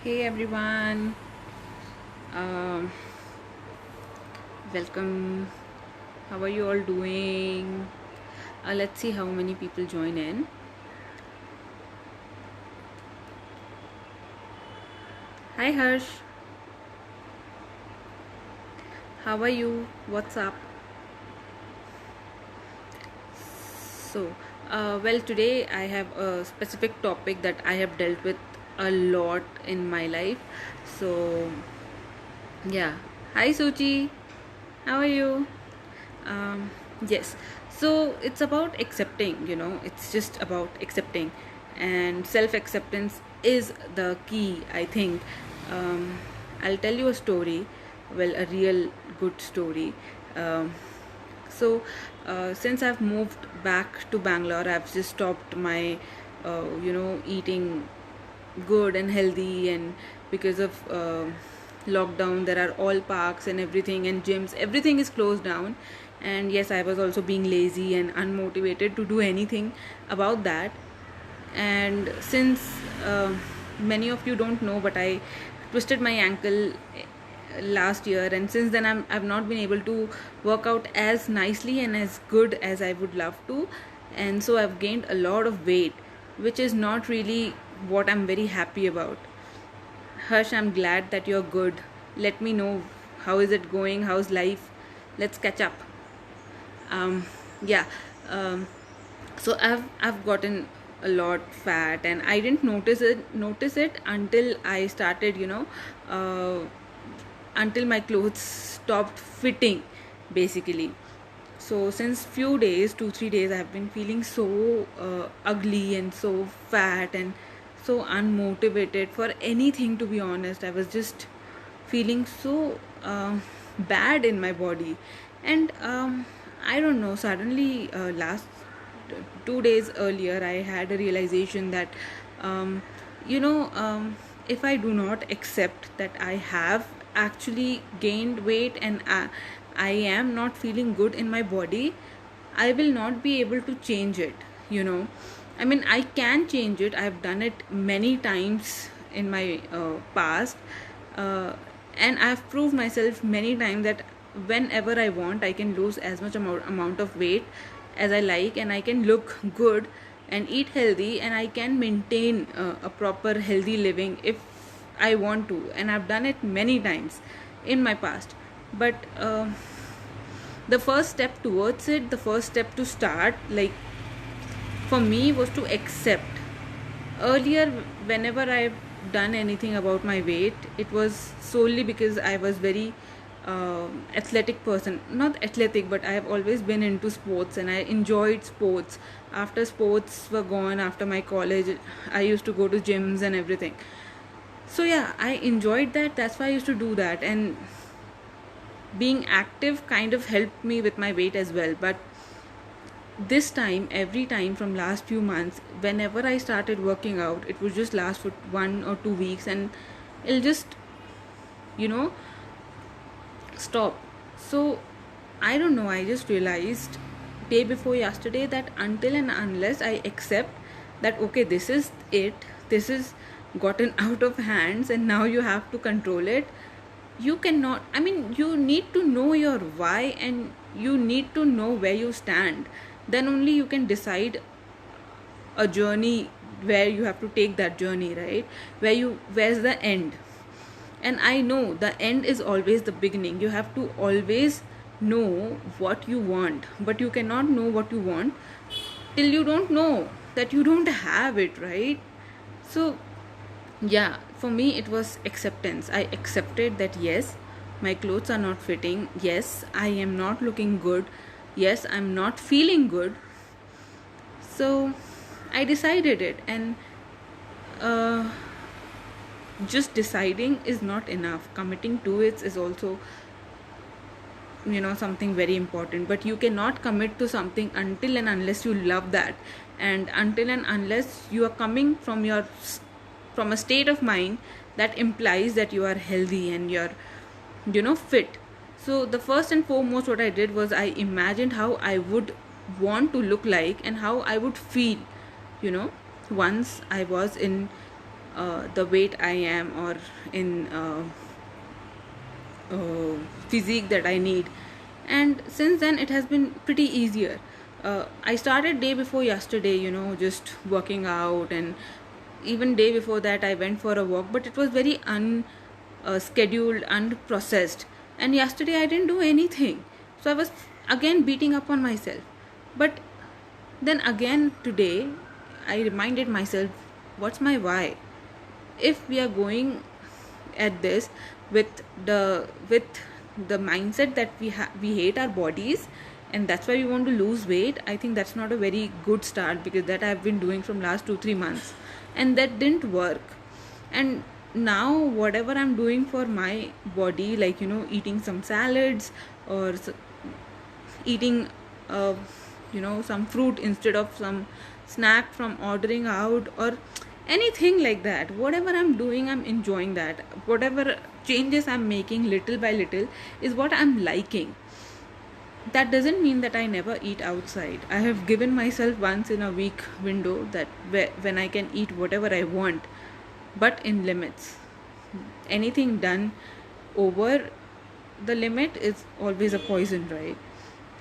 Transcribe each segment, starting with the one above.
Hey everyone, um, welcome. How are you all doing? Let's see how many people join in. Hi Harsh, how are you? What's up? So, today I have a specific topic that I have dealt with a lot in my life. So, yeah. Hi Suchi, how are you? um, yes, so it's about accepting, it's just about accepting, and self acceptance is the key, I think. I'll tell you a story, well, a real good story. um, since I've moved back to Bangalore, I've just stopped my eating good and healthy, and because of lockdown there are all parks and everything and gyms, everything is closed down. And yes, I was also being lazy and unmotivated to do anything about that. And since many of you don't know, but I twisted my ankle last year, and since then I've not been able to work out as nicely and as good as I would love to. And so I've gained a lot of weight, which is not really what I'm very happy about. Harsh, I'm glad that you're good. Let me know, how is it going? How's life? Let's catch up. Um, yeah. Um, so I've gotten a lot fat, and I didn't notice it until I started, uh, until my clothes stopped fitting, basically. So since few days, 2 3 days, I've been feeling so ugly and so fat and so unmotivated for anything, to be honest. I was just feeling so bad in my body. And I don't know, suddenly last 2 days earlier I had a realization that um, you know um, if I do not accept that I have actually gained weight, and I am not feeling good in my body, I will not be able to change it. I mean, I can change it. I've done it many times in my past, uh, and I've proved myself many times that whenever I want, I can lose as much amount of weight as I like, and I can look good and eat healthy, and I can maintain a proper healthy living if I want to. And I've done it many times in my past. But the first step towards it, the first step to start, like, for me, was to accept. Earlier, whenever I've done anything about my weight, it was solely because I was very athletic person. Not athletic, but I have always been into sports, and I enjoyed sports. After sports were gone, after my college, I used to go to gyms and everything. So yeah, I enjoyed that. That's why I used to do that. And being active kind of helped me with my weight as well. But this time, every time from last few months, whenever I started working out, it would just last for 1 or 2 weeks, and it'll just, you know stop. So I don't know, I just realized day before yesterday that until and unless I accept that, okay, this is it, this is gotten out of hands and now you have to control it, you cannot. I mean, you need to know your why, and you need to know where you stand. Then only you can decide a journey, where you have to take that journey, right? Where's the end? And I know the end is always the beginning. You have to always know what you want, but you cannot know what you want till you don't know that you don't have it, right? So yeah, for me it was acceptance. I accepted that, yes, my clothes are not fitting, yes, I am not looking good, yes, I'm not feeling good. So I decided it. And uh, just deciding is not enough. Committing to it is also, something very important. But you cannot commit to something until and unless you love that, and until and unless you are coming from a state of mind that implies that you are healthy and you're fit. So the first and foremost, what I did was I imagined how I would want to look like and how I would feel, you know once I was in the weight I am, or in physique that I need. And since then it has been pretty easier. I started day before yesterday, just working out, and even day before that I went for a walk, but it was very unscheduled, unprocessed. And yesterday I didn't do anything, so I was again beating up on myself. But then again today I reminded myself, what's my why? If we are going at this with the mindset that we hate our bodies, and that's why we want to lose weight, I think that's not a very good start, because that I've been doing from last 2-3 months, and that didn't work. And now whatever I'm doing for my body, like eating some salads, or eating some fruit instead of some snack from ordering out, or anything like that, whatever I'm doing, I'm enjoying that. Whatever changes I'm making little by little is what I'm liking. That doesn't mean that I never eat outside. I have given myself once in a week window that when I can eat whatever I want, but in limits. Anything done over the limit is always a poison, right?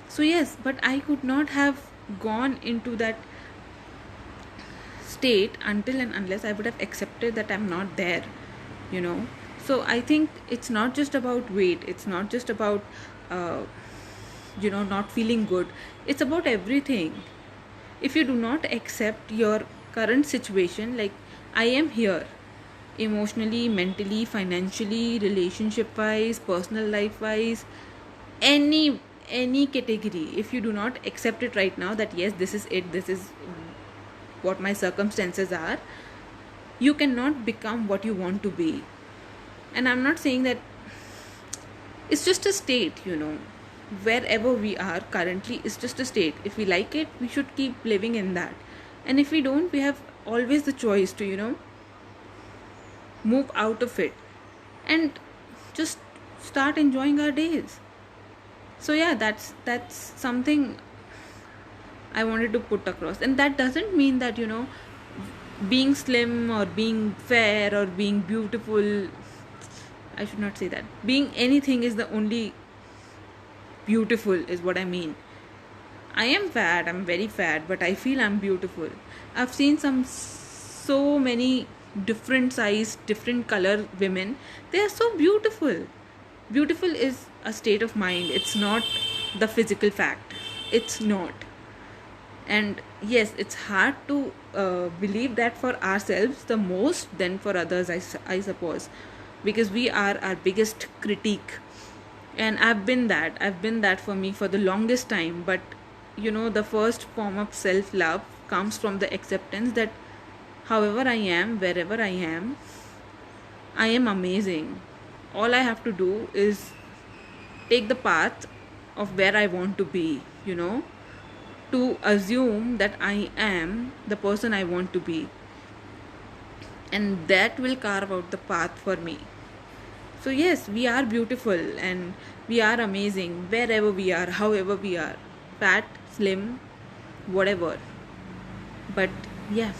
So yes, but I could not have gone into that state until and unless I would have accepted that I'm not there. So I think it's not just about weight, it's not just about not feeling good, it's about everything. If you do not accept your current situation, like I am here, emotionally, mentally, financially, relationship wise, personal life wise, any category, if you do not accept it right now, that yes, this is it, this is what my circumstances are, you cannot become what you want to be. And I'm not saying that, it's just a state, wherever we are currently is just a state. If we like it, we should keep living in that. And if we don't, we have always the choice to move out of it and just start enjoying our days. So yeah, that's something I wanted to put across. And that doesn't mean that being slim or being fair or being beautiful, I should not say that, being anything is the only beautiful, is what I mean. I am fat, I'm very fat, but I feel I'm beautiful. I've seen so many different size, different color women. They are so beautiful. Beautiful is a state of mind, it's not the physical fact. It's not. And yes, it's hard to believe that for ourselves the most than for others, I suppose, because we are our biggest critique. And I've been that for me for the longest time. But the first form of self-love comes from the acceptance that however I am, wherever I am amazing. All I have to do is take the path of where I want to be, to assume that I am the person I want to be, and that will carve out the path for me. So yes, we are beautiful and we are amazing wherever we are, however we are, fat, slim, whatever. But yeah,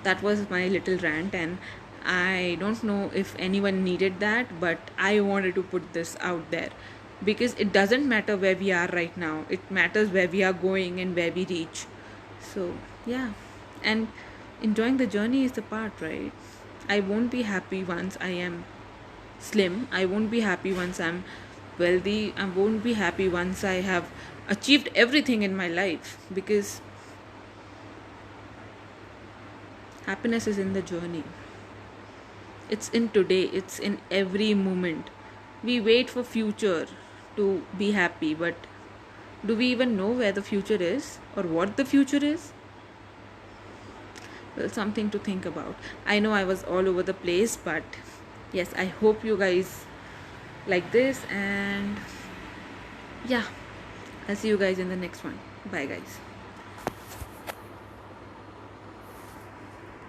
that was my little rant, and I don't know if anyone needed that, but I wanted to put this out there, because it doesn't matter where we are right now, it matters where we are going and where we reach. So yeah, and enjoying the journey is the part, right? I won't be happy once I am slim, I won't be happy once I'm wealthy, I won't be happy once I have achieved everything in my life, because happiness is in the journey. It's in today, it's in every moment. We wait for future to be happy, but do we even know where the future is or what the future is? Well, something to think about. I know I was all over the place, but yes, I hope you guys like this, and yeah, I'll see you guys in the next one. Bye guys.